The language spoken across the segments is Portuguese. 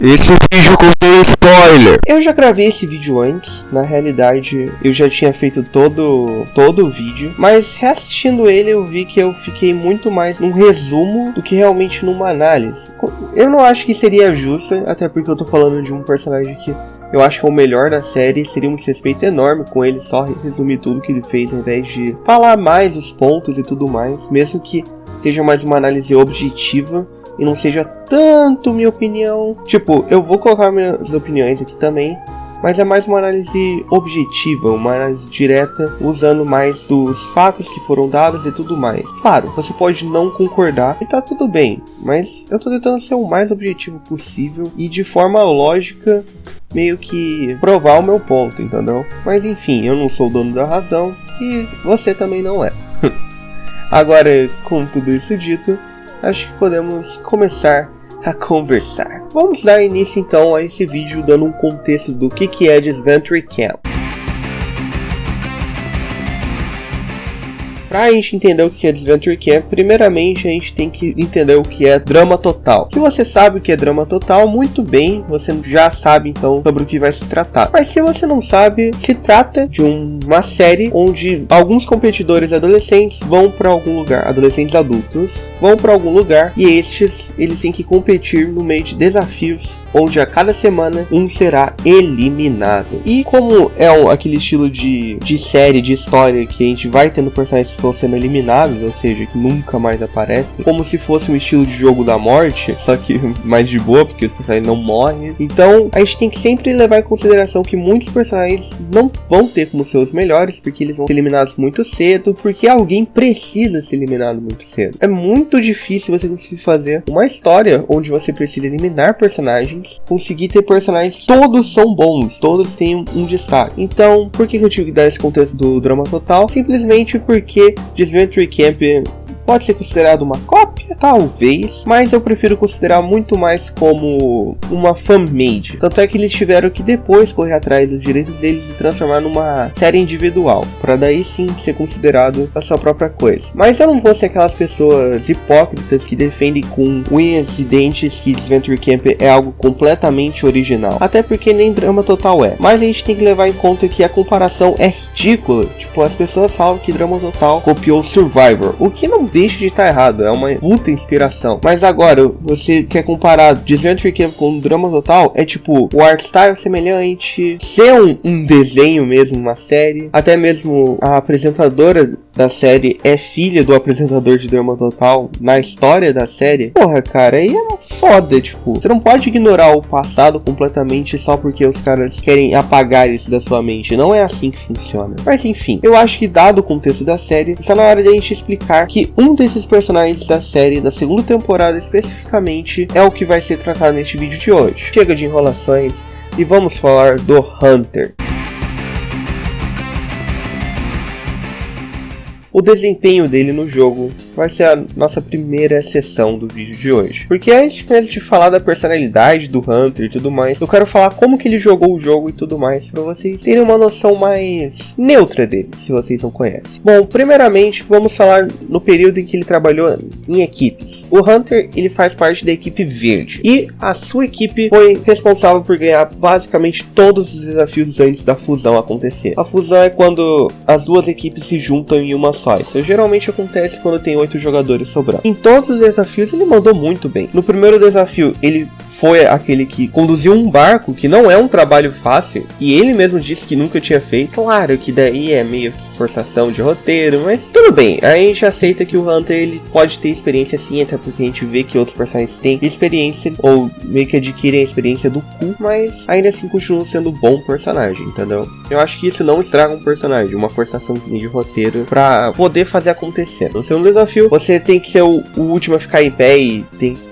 Esse vídeo contém spoiler. Eu já gravei esse vídeo antes, na realidade eu já tinha feito todo o vídeo, mas reassistindo ele eu vi que eu fiquei muito mais num resumo do que realmente numa análise. Eu não acho que seria justo, até porque eu tô falando de um personagem que eu acho que é o melhor da série, seria um desrespeito enorme com ele só resumir tudo que ele fez, ao invés de falar mais os pontos e tudo mais, mesmo que seja mais uma análise objetiva e não seja tanto minha opinião. Tipo, eu vou colocar minhas opiniões aqui também, mas é mais uma análise objetiva, uma análise direta, usando mais dos fatos que foram dados e tudo mais. Claro, você pode não concordar e tá tudo bem, mas eu tô tentando ser o mais objetivo possível e de forma lógica meio que provar o meu ponto, entendeu? Mas enfim, eu não sou o dono da razão e você também não é. Agora, com tudo isso dito, acho que podemos começar a conversar. Vamos dar início então a esse vídeo dando um contexto do que é Adventure Camp. Pra gente entender o que é Adventure Camp, primeiramente a gente tem que entender o que é drama total. Se você sabe o que é drama total, muito bem, você já sabe então sobre o que vai se tratar. Mas se você não sabe, se trata de uma série onde alguns competidores adolescentes vão pra algum lugar, adolescentes adultos, vão pra algum lugar e eles têm que competir no meio de desafios onde a cada semana um será eliminado. E como é aquele estilo de série, de história que a gente vai tendo personagens que vão sendo eliminados, ou seja, que nunca mais aparecem, como se fosse um estilo de jogo da morte, só que mais de boa, porque os personagens não morrem. Então a gente tem que sempre levar em consideração que muitos personagens não vão ter como ser os melhores, porque eles vão ser eliminados muito cedo, porque alguém precisa ser eliminado muito cedo. É muito difícil você conseguir fazer uma história onde você precisa eliminar personagens, conseguir ter personagens que todos são bons, todos têm um destaque. Então, por que eu tive que dar esse contexto do drama total? Simplesmente porque Adventure Camp pode ser considerado uma cópia, talvez, mas eu prefiro considerar muito mais como uma fan-made. Tanto é que eles tiveram que depois correr atrás dos direitos deles e transformar numa série individual, para daí sim ser considerado a sua própria coisa. Mas eu não vou ser aquelas pessoas hipócritas que defendem com unhas e dentes que Adventure Camp é algo completamente original, até porque nem drama total é. Mas a gente tem que levar em conta que a comparação é ridícula. Tipo, as pessoas falam que drama total copiou Survivor, o que não deixa de estar errado, é uma puta inspiração. Mas agora, você quer comparar Adventure Camp com drama total, é tipo, o art style semelhante, ser um desenho mesmo, uma série, até mesmo a apresentadora da série é filha do apresentador de drama total na história da série. Porra, cara, aí é foda, tipo, você não pode ignorar o passado completamente só porque os caras querem apagar isso da sua mente, não é assim que funciona. Mas enfim, eu acho que dado o contexto da série, está na hora de a gente explicar que um desses personagens da série, da segunda temporada especificamente, é o que vai ser tratado neste vídeo de hoje. Chega de enrolações e vamos falar do Hunter. O desempenho dele no jogo vai ser a nossa primeira sessão do vídeo de hoje. Porque antes de falar da personalidade do Hunter e tudo mais, eu quero falar como que ele jogou o jogo e tudo mais, pra vocês terem uma noção mais neutra dele, se vocês não conhecem. Bom, primeiramente, vamos falar no período em que ele trabalhou em equipes. O Hunter, ele faz parte da equipe verde, e a sua equipe foi responsável por ganhar basicamente todos os desafios antes da fusão acontecer. A fusão é quando as duas equipes se juntam em uma só. Isso geralmente acontece quando tem 8 jogadores sobrando. Em todos os desafios ele mandou muito bem. No primeiro desafio ele foi aquele que conduziu um barco, que não é um trabalho fácil, e ele mesmo disse que nunca tinha feito. Claro que daí é meio que forçação de roteiro, mas tudo bem, a gente aceita que o Hunter ele pode ter experiência sim, até porque a gente vê que outros personagens têm experiência, ou meio que adquirem a experiência do cu, mas ainda assim continuam sendo um bom personagem, entendeu? Eu acho que isso não estraga um personagem, uma forçaçãozinha de roteiro pra poder fazer acontecer. No segundo desafio, você tem que ser o último a ficar em pé e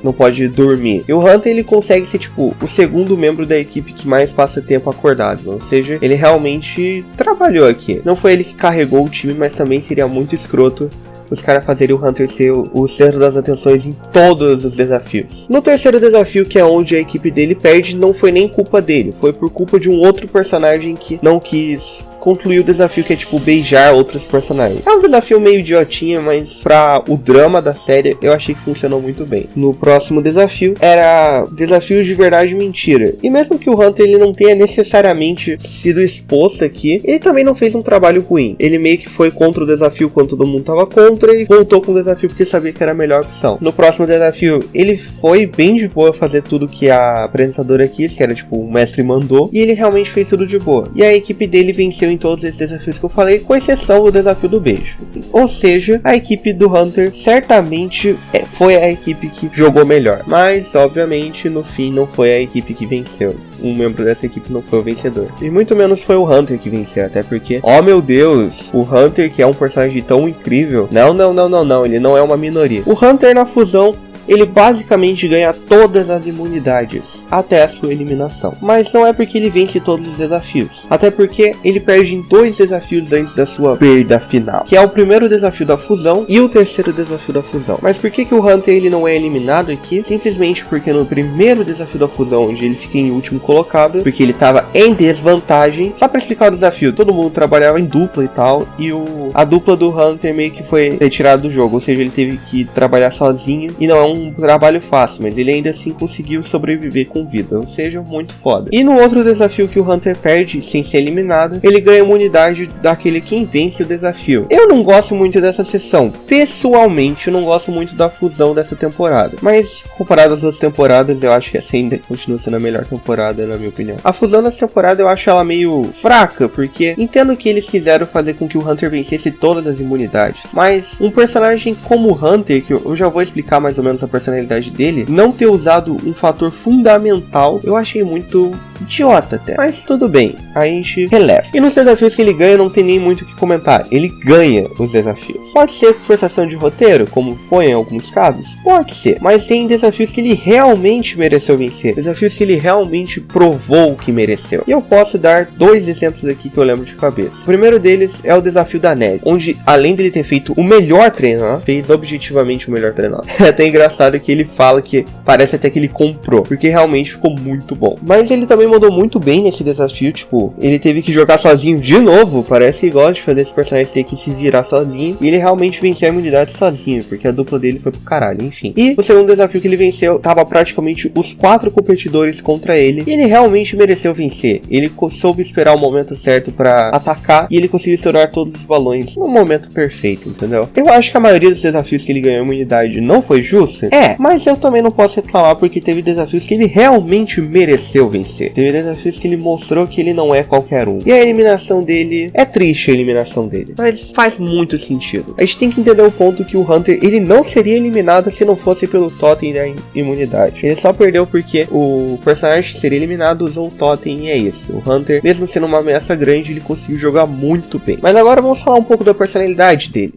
não pode dormir. E o Hunter ele consegue ser tipo o segundo membro da equipe que mais passa tempo acordado, ou seja, ele realmente trabalhou aqui. Não foi ele que carregou o time, mas também seria muito escroto os caras fazerem o Hunter ser o centro das atenções em todos os desafios. No terceiro desafio, que é onde a equipe dele perde, não foi nem culpa dele, foi por culpa de um outro personagem que não quis concluir o desafio que é tipo beijar outros personagens. É um desafio meio idiotinha, mas pra o drama da série eu achei que funcionou muito bem. No próximo desafio era desafios de verdade e mentira. E mesmo que o Hunter ele não tenha necessariamente sido exposto aqui, ele também não fez um trabalho ruim. Ele meio que foi contra o desafio quando todo mundo tava contra e voltou com o desafio porque sabia que era a melhor opção. No próximo desafio ele foi bem de boa fazer tudo que a apresentadora quis, que era tipo o mestre mandou, e ele realmente fez tudo de boa. E a equipe dele venceu em todos esses desafios que eu falei, com exceção do desafio do beijo. Ou seja, a equipe do Hunter certamente foi a equipe que jogou melhor. Mas, obviamente, no fim não foi a equipe que venceu. Um membro dessa equipe não foi o vencedor. E muito menos foi o Hunter que venceu, até porque, oh meu Deus, o Hunter, que é um personagem tão incrível, não, ele não é uma minoria. O Hunter na fusão, ele basicamente ganha todas as imunidades, até a sua eliminação. Mas não é porque ele vence todos os desafios, até porque ele perde em 2 desafios antes da sua perda final, que é o primeiro desafio da fusão e o terceiro desafio da fusão. Mas por que o Hunter ele não é eliminado aqui? Simplesmente porque no primeiro desafio da fusão, onde ele fica em último colocado, porque ele estava em desvantagem. Só para explicar o desafio, todo mundo trabalhava em dupla e tal, e a dupla do Hunter meio que foi retirada do jogo, ou seja, ele teve que trabalhar sozinho, e não é um trabalho fácil, mas ele ainda assim conseguiu sobreviver com vida, ou seja, muito foda. E no outro desafio que o Hunter perde sem ser eliminado, ele ganha imunidade daquele quem vence o desafio. Eu não gosto muito dessa sessão, pessoalmente eu não gosto muito da fusão dessa temporada, mas comparado às outras temporadas, eu acho que essa ainda continua sendo a melhor temporada, na minha opinião. A fusão dessa temporada eu acho ela meio fraca, porque entendo que eles quiseram fazer com que o Hunter vencesse todas as imunidades, mas um personagem como o Hunter, que eu já vou explicar mais ou menos a personalidade dele, não ter usado um fator fundamental, eu achei muito idiota até. Mas tudo bem, a gente releva. E nos desafios que ele ganha, não tem nem muito o que comentar. Ele ganha os desafios. Pode ser forçação de roteiro, como foi em alguns casos? Pode ser. Mas tem desafios que ele realmente mereceu vencer. Desafios que ele realmente provou que mereceu. E eu posso dar 2 exemplos aqui que eu lembro de cabeça. O primeiro deles é o desafio da neve, onde além dele ter feito o melhor treinador, fez objetivamente o melhor treinador. É até engraçado que ele fala que parece até que ele comprou, porque realmente ficou muito bom. Mas ele também mandou muito bem nesse desafio, tipo, ele teve que jogar sozinho de novo, parece que gosta de fazer esse personagem ter que se virar sozinho, e ele realmente venceu a imunidade sozinho, porque a dupla dele foi pro caralho, enfim. E o segundo desafio que ele venceu, tava praticamente os 4 competidores contra ele, e ele realmente mereceu vencer. Ele soube esperar o momento certo pra atacar, e ele conseguiu estourar todos os balões no momento perfeito, entendeu? Eu acho que a maioria dos desafios que ele ganhou imunidade não foi justa, mas eu também não posso reclamar, porque teve desafios que ele realmente mereceu vencer. Teve desafios que ele mostrou que ele não é qualquer um. E a eliminação dele, é triste a eliminação dele, mas faz muito sentido. A gente tem que entender o ponto que o Hunter, ele não seria eliminado se não fosse pelo totem da imunidade. Ele só perdeu porque o personagem que seria eliminado usou o totem e é isso. O Hunter, mesmo sendo uma ameaça grande, ele conseguiu jogar muito bem. Mas agora vamos falar um pouco da personalidade dele.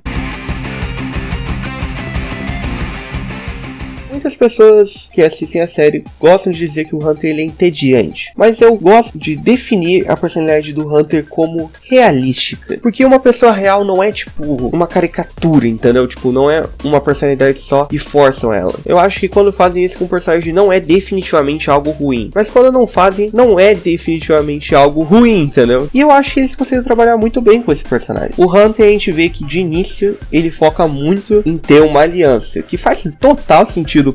Muitas pessoas que assistem a série gostam de dizer que o Hunter ele é entediante, mas eu gosto de definir a personalidade do Hunter como realística, porque uma pessoa real não é tipo uma caricatura, entendeu? Tipo, não é uma personalidade só e forçam ela. Eu acho que quando fazem isso com o personagem não é definitivamente algo ruim, mas quando não fazem, não é definitivamente algo ruim, entendeu? E eu acho que eles conseguem trabalhar muito bem com esse personagem. O Hunter, a gente vê que de início ele foca muito em ter uma aliança, que faz total sentido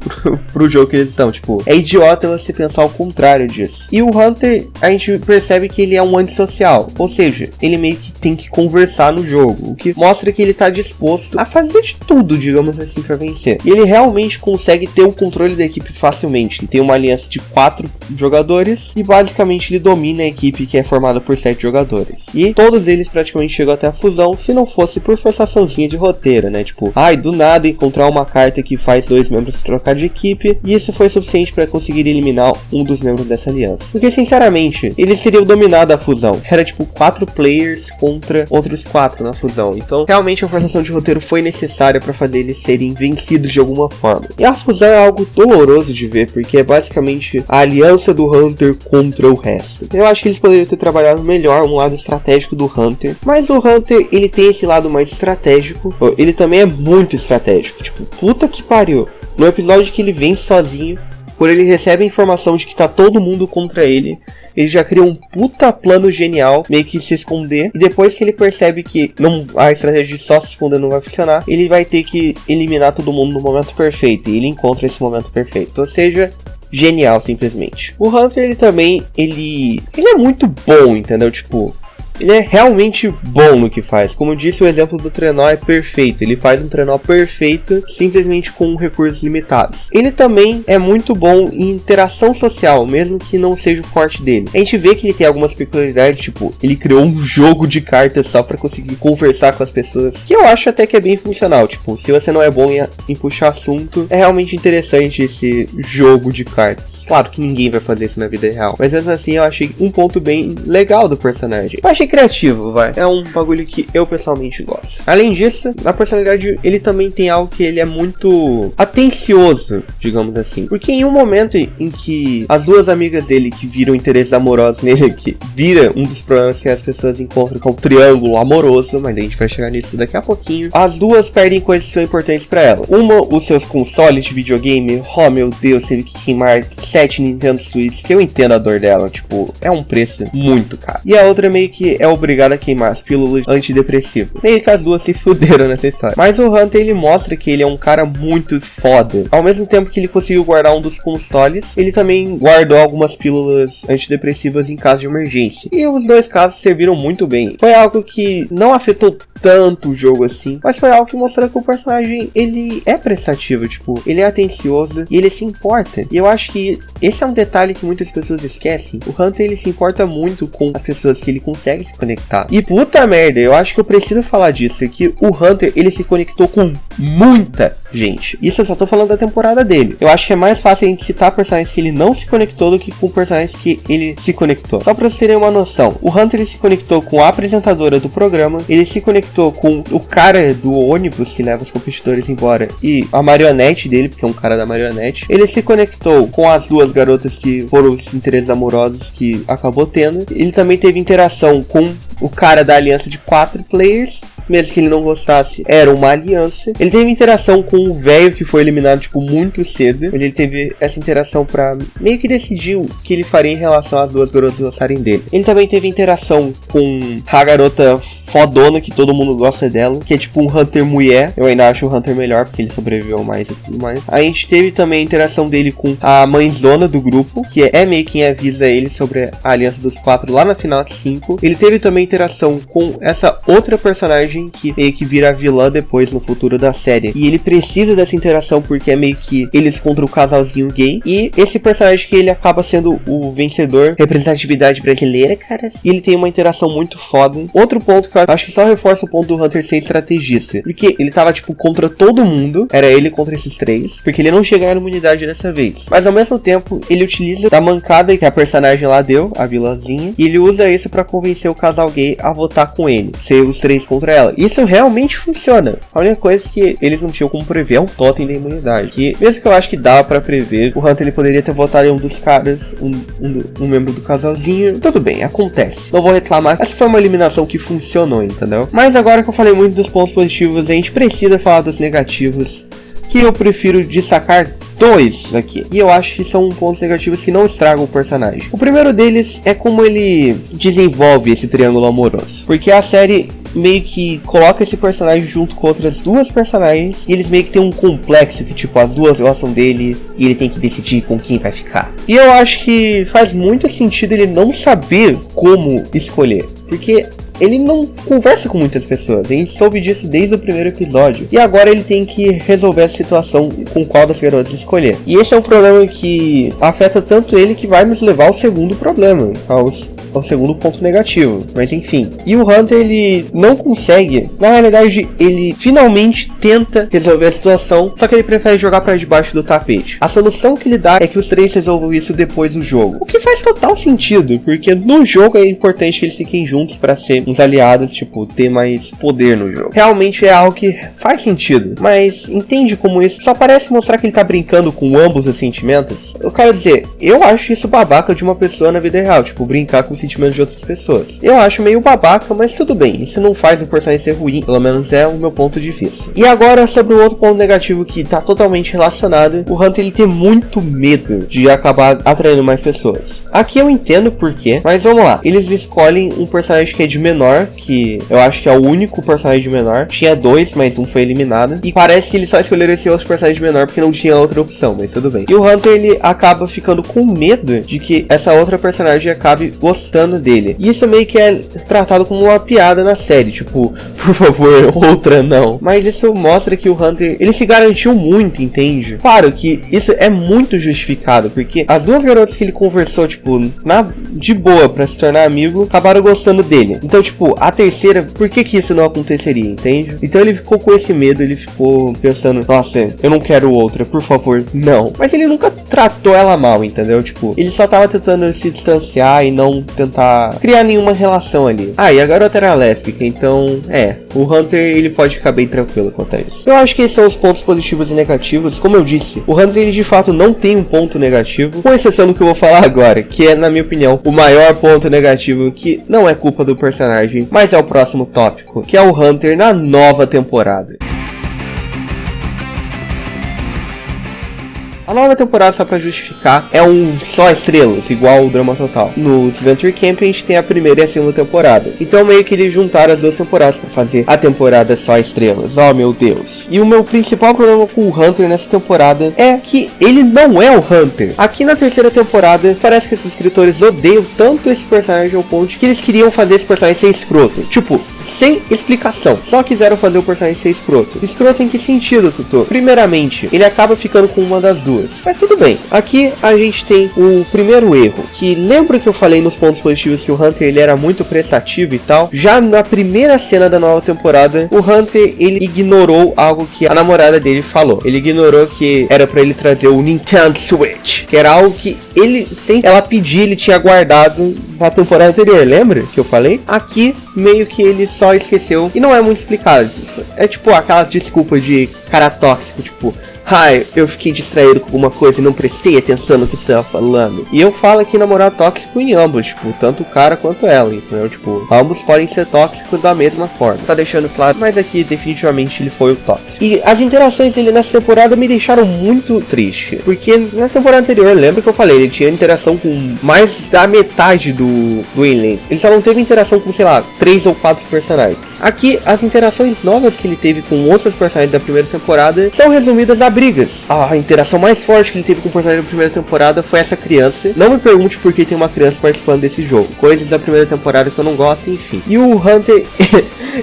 pro jogo que eles estão, tipo, é idiota você pensar o contrário disso. E o Hunter, a gente percebe que ele é um antissocial, ou seja, ele meio que tem que conversar no jogo, o que mostra que ele tá disposto a fazer de tudo, digamos assim, pra vencer. E ele realmente consegue ter o controle da equipe facilmente. Ele tem uma aliança de 4 jogadores e basicamente ele domina a equipe que é formada por 7 jogadores. E todos eles praticamente chegam até a fusão, se não fosse por forçaçãozinha de roteiro, né? Tipo, do nada encontrar uma carta que faz 2 membros trocar de equipe, e isso foi suficiente para conseguir eliminar um dos membros dessa aliança. Porque sinceramente, eles teriam dominado a fusão. Era tipo 4 players contra outros 4 na fusão. Então, realmente a forçação de roteiro foi necessária para fazer eles serem vencidos de alguma forma. E a fusão é algo doloroso de ver, porque é basicamente a aliança do Hunter contra o resto. Eu acho que eles poderiam ter trabalhado melhor um lado estratégico do Hunter, mas o Hunter, ele tem esse lado mais estratégico, ele também é muito estratégico. Tipo, puta que pariu. No episódio que ele vence sozinho, quando ele recebe a informação de que tá todo mundo contra ele, ele já cria um puta plano genial, meio que se esconder. E depois que ele percebe que a estratégia de só se esconder não vai funcionar, ele vai ter que eliminar todo mundo no momento perfeito. E ele encontra esse momento perfeito. Ou seja, genial, simplesmente. O Hunter, ele também, ele é muito bom, entendeu? Tipo, ele é realmente bom no que faz. Como eu disse, o exemplo do trenó é perfeito. Ele faz um trenó perfeito, simplesmente com recursos limitados. Ele também é muito bom em interação social, mesmo que não seja o forte dele. A gente vê que ele tem algumas peculiaridades, tipo, ele criou um jogo de cartas só pra conseguir conversar com as pessoas, que eu acho até que é bem funcional. Tipo, se você não é bom em puxar assunto, é realmente interessante esse jogo de cartas. Claro que ninguém vai fazer isso na vida real, mas mesmo assim eu achei um ponto bem legal do personagem. Eu achei criativo, vai. É um bagulho que eu pessoalmente gosto. Além disso, na personalidade ele também tem algo que ele é muito atencioso, digamos assim. Porque em um momento em que as duas amigas dele que viram interesses amorosos nele, que vira um dos problemas que as pessoas encontram com o triângulo amoroso, mas a gente vai chegar nisso daqui a pouquinho, as duas perdem coisas que são importantes pra ela. Uma, os seus consoles de videogame. Oh meu Deus, teve que queimar 7 Nintendo Switch, que eu entendo a dor dela, tipo, é um preço muito caro. E a outra meio que é obrigada a queimar as pílulas antidepressivas. Meio que as duas se fuderam nessa história. Mas o Hunter, ele mostra que ele é um cara muito foda. Ao mesmo tempo que ele conseguiu guardar um dos consoles, ele também guardou algumas pílulas antidepressivas em caso de emergência. E os dois casos serviram muito bem. Foi algo que não afetou tanto o jogo assim, mas foi algo que mostrou que o personagem, ele é prestativo, tipo, ele é atencioso e ele se importa. E eu acho que esse é um detalhe que muitas pessoas esquecem. O Hunter, ele se importa muito com as pessoas que ele consegue se conectar. E puta merda, eu acho que eu preciso falar disso, que o Hunter, ele se conectou com muita gente. Isso eu só tô falando da temporada dele. Eu acho que é mais fácil a gente citar personagens que ele não se conectou do que com personagens que ele se conectou. Só pra vocês terem uma noção, o Hunter, ele se conectou com a apresentadora do programa, ele se conectou com o cara do ônibus que leva os competidores embora e a marionete dele, porque é um cara da marionete. Ele se conectou com as duas garotas que foram os interesses amorosos que acabou tendo. Ele também teve interação com o cara da aliança de 4 players, mesmo que ele não gostasse, era uma aliança. Ele teve interação com o velho que foi eliminado, tipo, muito cedo. Ele teve essa interação pra meio que decidir o que ele faria em relação às duas garotas gostarem dele. Ele também teve interação com a garota fodona, que todo mundo gosta dela, que é tipo um Hunter mulher. Eu ainda acho o Hunter melhor, porque ele sobreviveu mais e tudo mais. A gente teve também a interação dele com a mãezona do grupo, que é meio quem avisa ele sobre a aliança dos 4 lá na final de 5. Ele teve também interação com essa outra personagem que meio que vira vilã depois no futuro da série. E ele precisa dessa interação porque é meio que eles contra o casalzinho gay. E esse personagem que ele acaba sendo o vencedor, representatividade brasileira, cara. E ele tem uma interação muito foda. Outro ponto que eu acho que só reforça o ponto do Hunter ser estrategista. Porque ele tava, tipo, contra todo mundo. Era ele contra esses 3. Porque ele não chegou na imunidade dessa vez. Mas ao mesmo tempo, ele utiliza da mancada que a personagem lá deu, a vilãzinha. E ele usa isso pra convencer o casal gay a votar com ele. Ser os 3 contra ela. Isso realmente funciona. A única coisa que eles não tinham como prever é o totem da imunidade. Que, mesmo que eu acho que dá pra prever, o Hunter ele poderia ter votado em um dos caras, um membro do casalzinho. Tudo bem, acontece. Não vou reclamar. Essa foi uma eliminação que funcionou, entendeu? Mas agora que eu falei muito dos pontos positivos, a gente precisa falar dos negativos, que eu prefiro destacar 2 aqui. E eu acho que são pontos negativos que não estragam o personagem. O primeiro deles é como ele desenvolve esse triângulo amoroso. Porque a série meio que coloca esse personagem junto com outras 2 personagens. E eles meio que tem um complexo que, tipo, as duas gostam dele e ele tem que decidir com quem vai ficar. E eu acho que faz muito sentido ele não saber como escolher. Porque ele não conversa com muitas pessoas. A gente soube disso desde o primeiro episódio. E agora ele tem que resolver a situação com qual das garotas escolher. E esse é um problema que afeta tanto ele que vai nos levar ao segundo problema, ao segundo ponto negativo, mas enfim. E o Hunter, ele não consegue. Na realidade, ele finalmente tenta resolver a situação, só que ele prefere jogar pra debaixo do tapete. A solução que ele dá é que os 3 resolvam isso depois do jogo, o que faz total sentido, porque no jogo é importante que eles fiquem juntos pra ser uns aliados, tipo, ter mais poder no jogo. Realmente é algo que faz sentido, mas entende como isso só parece mostrar que ele tá brincando com ambos os sentimentos? Eu quero dizer, eu acho isso babaca de uma pessoa na vida real, tipo, brincar com os sentimentos de outras pessoas. Eu acho meio babaca, mas tudo bem, isso não faz o personagem ser ruim, pelo menos é o meu ponto de vista. E agora sobre o outro ponto negativo que tá totalmente relacionado, o Hunter ele tem muito medo de acabar atraindo mais pessoas. Aqui eu entendo por quê, mas vamos lá, eles escolhem um personagem que é de menor, que eu acho que é o único personagem de menor, tinha 2, mas um foi eliminado, e parece que eles só escolheram esse outro personagem de menor porque não tinha outra opção, mas tudo bem. E o Hunter ele acaba ficando com medo de que essa outra personagem acabe gostando dele, e isso meio que é tratado como uma piada na série, tipo, por favor, outra não. Mas isso mostra que o Hunter, ele se garantiu muito, entende? Claro que isso é muito justificado, porque as duas garotas que ele conversou, tipo, de boa pra se tornar amigo, acabaram gostando dele. Então, tipo, a terceira, por que isso não aconteceria, entende? Então ele ficou com esse medo, ele ficou pensando, nossa, eu não quero outra, por favor, não. Mas ele nunca tratou ela mal, entendeu? Tipo, ele só tava tentando se distanciar e não tentar criar nenhuma relação ali. Ah, e a garota era lésbica, então, o Hunter, ele pode ficar bem tranquilo quanto a isso. Eu acho que esses são os pontos positivos e negativos. Como eu disse, o Hunter, ele de fato não tem um ponto negativo, com exceção do que eu vou falar agora, que é, na minha opinião, o maior ponto negativo, que não é culpa do personagem, mas é o próximo tópico, que é o Hunter na nova temporada. A nova temporada, só pra justificar, é só estrelas, igual o Drama Total. No Adventure Camp a gente tem a primeira e a segunda temporada. Então meio que eles juntaram as duas temporadas pra fazer a temporada só estrelas. Oh meu Deus. E o meu principal problema com o Hunter nessa temporada é que ele não é o Hunter. Aqui na terceira temporada, parece que esses escritores odeiam tanto esse personagem ao ponto de que eles queriam fazer esse personagem ser escroto. Tipo, sem explicação. Só quiseram fazer o personagem ser escroto. Escroto em que sentido, tutor? Primeiramente, ele acaba ficando com uma das duas. Mas tudo bem. Aqui a gente tem o primeiro erro, que lembra que eu falei nos pontos positivos que o Hunter ele era muito prestativo e tal? Já na primeira cena da nova temporada, o Hunter ele ignorou algo que a namorada dele falou. Ele ignorou que era pra ele trazer o Nintendo Switch, que era algo que ele, sem ela pedir, ele tinha guardado na temporada anterior, lembra que eu falei? Aqui, meio que ele só esqueceu, e não é muito explicado. É tipo aquela desculpa de cara tóxico, tipo, ai, eu fiquei distraído com alguma coisa e não prestei atenção no que você estava falando. E eu falo aqui namorar tóxico em ambos, tipo, tanto o cara quanto ela, entendeu? Tipo, ambos podem ser tóxicos da mesma forma. Tá deixando claro, mas aqui definitivamente ele foi o tóxico. E as interações dele nessa temporada me deixaram muito triste, porque na temporada anterior, lembra que eu falei, ele tinha interação com mais da metade do elenco. Ele só não teve interação com, sei lá, 3 ou 4 personagens. Aqui, as interações novas que ele teve com outros personagens da primeira temporada são resumidas a brigas. A interação mais forte que ele teve com o personagem da primeira temporada foi essa criança. Não me pergunte por que tem uma criança participando desse jogo. Coisas da primeira temporada que eu não gosto, enfim. E o Hunter,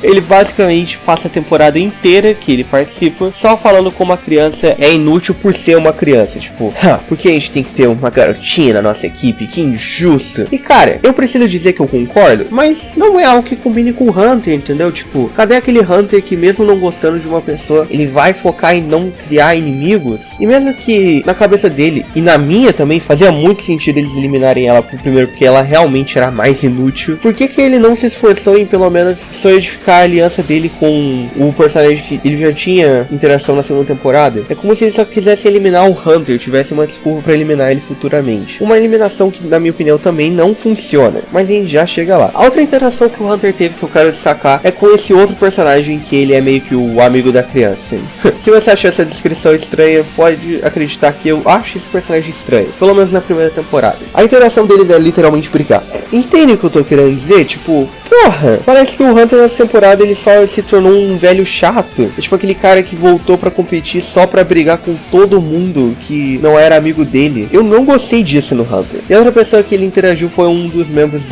ele basicamente passa a temporada inteira que ele participa só falando como a criança é inútil por ser uma criança. Tipo, por que a gente tem que ter uma garotinha na nossa equipe? Que injusto. E cara, eu preciso dizer que eu concordo, mas não é algo que combine com o Hunter, entendeu? Tipo, cadê aquele Hunter que mesmo não gostando de uma pessoa, ele vai focar em não criar inimigos? E mesmo que na cabeça dele, e na minha também, fazia muito sentido eles eliminarem ela pro primeiro, porque ela realmente era mais inútil, por que ele não se esforçou em pelo menos solidificar a aliança dele com o personagem que ele já tinha interação na segunda temporada? É como se ele só quisesse eliminar o Hunter, tivesse uma desculpa pra eliminar ele futuramente. Uma eliminação que, na minha opinião, também não funciona, mas a gente já chega lá. A outra interação que o Hunter teve que eu quero destacar é com esse outro personagem que ele é meio que o amigo da criança. Se você achou essa descrição estranha, pode acreditar que eu acho esse personagem estranho, pelo menos na primeira temporada. A interação deles é literalmente brigar. Entende o que eu tô querendo dizer? Tipo, porra, parece que o Hunter nessa temporada ele só se tornou um velho chato. É tipo aquele cara que voltou pra competir só pra brigar com todo mundo que não era amigo dele. Eu não gostei disso no Hunter. E a outra pessoa que ele interagiu foi um dos membros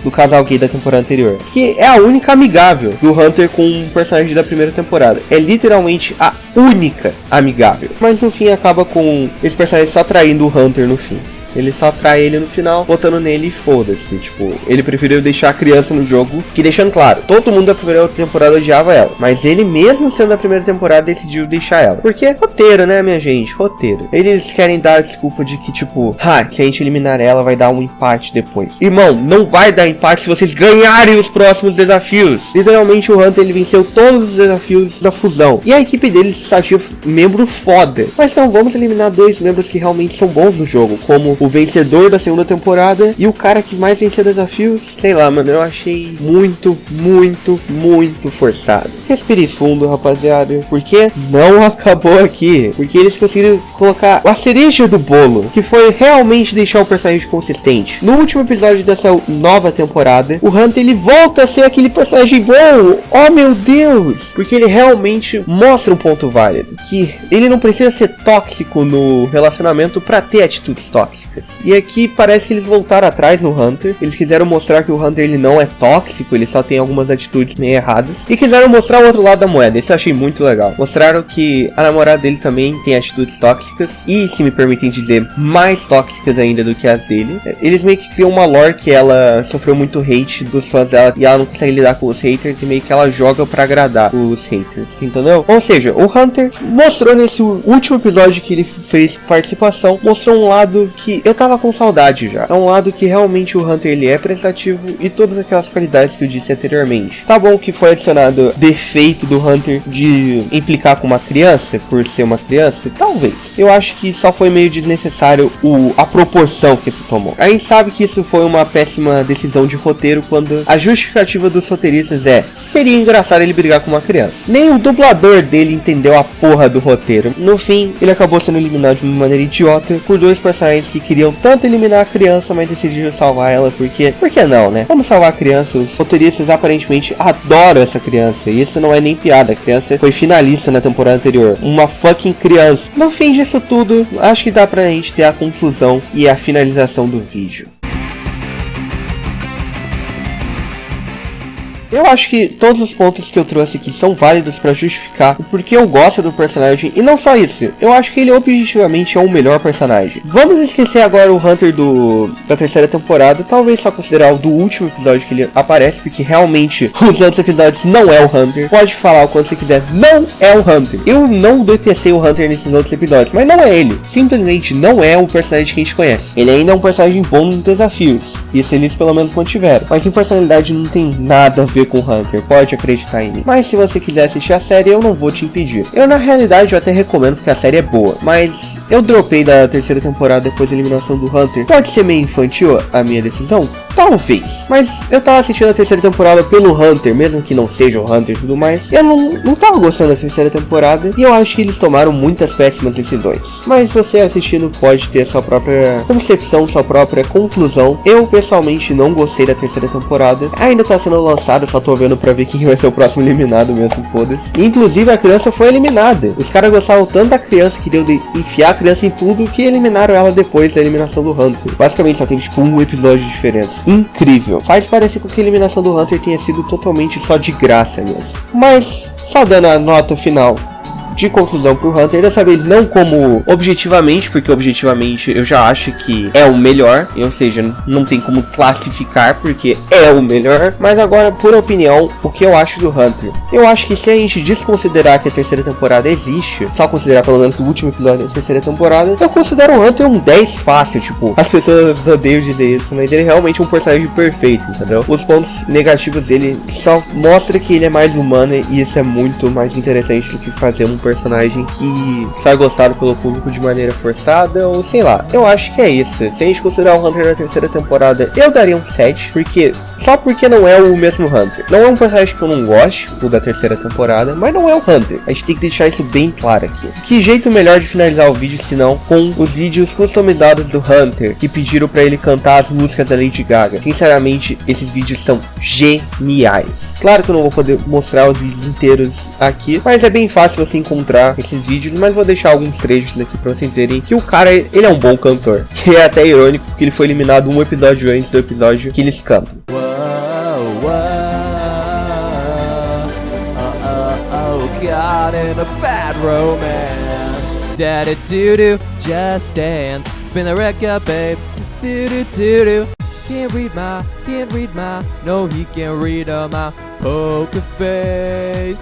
do casal gay da temporada anterior, que é a única amigável do Hunter com um personagem da primeira temporada. É literalmente a única amigável. Mas no fim acaba com esse personagem só traindo o Hunter no fim. Ele só trai ele no final, botando nele e foda-se. Tipo, ele preferiu deixar a criança no jogo, que deixando claro, todo mundo da primeira temporada odiava ela, mas ele mesmo sendo da primeira temporada decidiu deixar ela. Porque roteiro, né, minha gente? Roteiro. Eles querem dar a desculpa de que, tipo, se a gente eliminar ela, vai dar um empate depois. Irmão, não vai dar empate se vocês ganharem os próximos desafios. Literalmente o Hunter, ele venceu todos os desafios da fusão. E a equipe deles achou membro foda. Mas não, vamos eliminar 2 membros que realmente são bons no jogo, como o vencedor da segunda temporada e o cara que mais venceu desafios. Sei lá, mano, eu achei muito forçado. Respire fundo, rapaziada, porque não acabou aqui. Porque eles conseguiram colocar a cereja do bolo, que foi realmente deixar o personagem consistente. No último episódio dessa nova temporada, o Hunter ele volta a ser aquele personagem bom. Oh meu Deus! Porque ele realmente mostra um ponto válido, que ele não precisa ser tóxico no relacionamento pra ter atitudes tóxicas. E aqui parece que eles voltaram atrás no Hunter. Eles quiseram mostrar que o Hunter ele não é tóxico, ele só tem algumas atitudes meio erradas. E quiseram mostrar o outro lado da moeda. Isso eu achei muito legal. Mostraram que a namorada dele também tem atitudes tóxicas. E, se me permitem dizer, mais tóxicas ainda do que as dele. Eles meio que criam uma lore que ela sofreu muito hate dos fãs dela e ela não consegue lidar com os haters. E meio que ela joga pra agradar os haters, entendeu? Ou seja, o Hunter mostrou nesse último episódio que ele fez participação, mostrou um lado que eu tava com saudade já. É um lado que realmente o Hunter ele é prestativo e todas aquelas qualidades que eu disse anteriormente. Tá bom que foi adicionado defeito do Hunter de implicar com uma criança, por ser uma criança? Talvez. Eu acho que só foi meio desnecessário a proporção que isso tomou. A gente sabe que isso foi uma péssima decisão de roteiro quando a justificativa dos roteiristas seria engraçado ele brigar com uma criança. Nem o dublador dele entendeu a porra do roteiro. No fim, ele acabou sendo eliminado de uma maneira idiota por dois personagens que queriam tanto eliminar a criança, mas decidiram salvar ela porque... Por que não, né? Vamos salvar a criança. Os roteiristas aparentemente adoram essa criança. E isso não é nem piada. A criança foi finalista na temporada anterior. Uma fucking criança. No fim disso tudo, acho que dá pra gente ter a conclusão e a finalização do vídeo. Eu acho que todos os pontos que eu trouxe aqui são válidos pra justificar o porquê eu gosto do personagem. E não só isso, eu acho que ele objetivamente é o melhor personagem. Vamos esquecer agora o Hunter da terceira temporada. Talvez só considerar o do último episódio que ele aparece, porque realmente os outros episódios não é o Hunter. Pode falar o quanto você quiser, não é o Hunter. Eu não detestei o Hunter nesses outros episódios, mas não é ele. Simplesmente não é o personagem que a gente conhece. Ele ainda é um personagem bom nos desafios. Isso eles pelo menos mantiveram. Mas em personalidade não tem nada a ver com o Hunter, pode acreditar em mim. Mas se você quiser assistir a série, eu não vou te impedir. Eu na realidade eu até recomendo porque a série é boa, mas eu dropei da terceira temporada depois da eliminação do Hunter. Pode ser meio infantil a minha decisão? Talvez. Mas eu tava assistindo a terceira temporada pelo Hunter, mesmo que não seja o Hunter e tudo mais. Eu não tava gostando da terceira temporada e eu acho que eles tomaram muitas péssimas decisões. Mas você assistindo pode ter sua própria concepção, sua própria conclusão. Eu pessoalmente não gostei da terceira temporada. Ainda tá sendo lançado, só tô vendo pra ver quem vai ser o próximo eliminado mesmo, foda-se. Inclusive a criança foi eliminada. Os caras gostavam tanto da criança, queriam enfiar a criança em tudo, que eliminaram ela depois da eliminação do Hunter. Basicamente só tem tipo um episódio de diferença. Incrível. Faz parecer com que a eliminação do Hunter tenha sido totalmente só de graça mesmo. Mas, só dando a nota final de conclusão pro Hunter, dessa vez não como objetivamente, porque objetivamente eu já acho que é o melhor, ou seja, não tem como classificar porque é o melhor, mas agora por opinião, o que eu acho do Hunter? Eu acho que se a gente desconsiderar que a terceira temporada existe, só considerar pelo menos o último episódio da terceira temporada, eu considero o Hunter um 10 fácil, tipo, as pessoas odeiam dizer isso, mas ele é realmente um personagem perfeito, entendeu? Os pontos negativos dele só mostra que ele é mais humano e isso é muito mais interessante do que fazer um personagem que só é gostado pelo público de maneira forçada, ou sei lá. Eu acho que é isso. Se a gente considerar o Hunter da terceira temporada, eu daria um 7, só porque não é o mesmo Hunter. Não é um personagem que eu não gosto, o da terceira temporada, mas não é o Hunter. A gente tem que deixar isso bem claro aqui. Que jeito melhor de finalizar o vídeo senão com os vídeos customizados do Hunter, que pediram pra ele cantar as músicas da Lady Gaga. Sinceramente, esses vídeos são geniais. Claro que eu não vou poder mostrar os vídeos inteiros aqui, mas é bem fácil você encontrar esses vídeos, mas vou deixar alguns trechos aqui pra vocês verem que o cara, ele é um bom cantor. Que é até irônico, porque ele foi eliminado um episódio antes do episódio que eles cantam. Got in a bad romance. Daddy doo doo, just dance. Spin the record, babe. Doo doo doo doo. Can't read my, no, he can't read my poker face.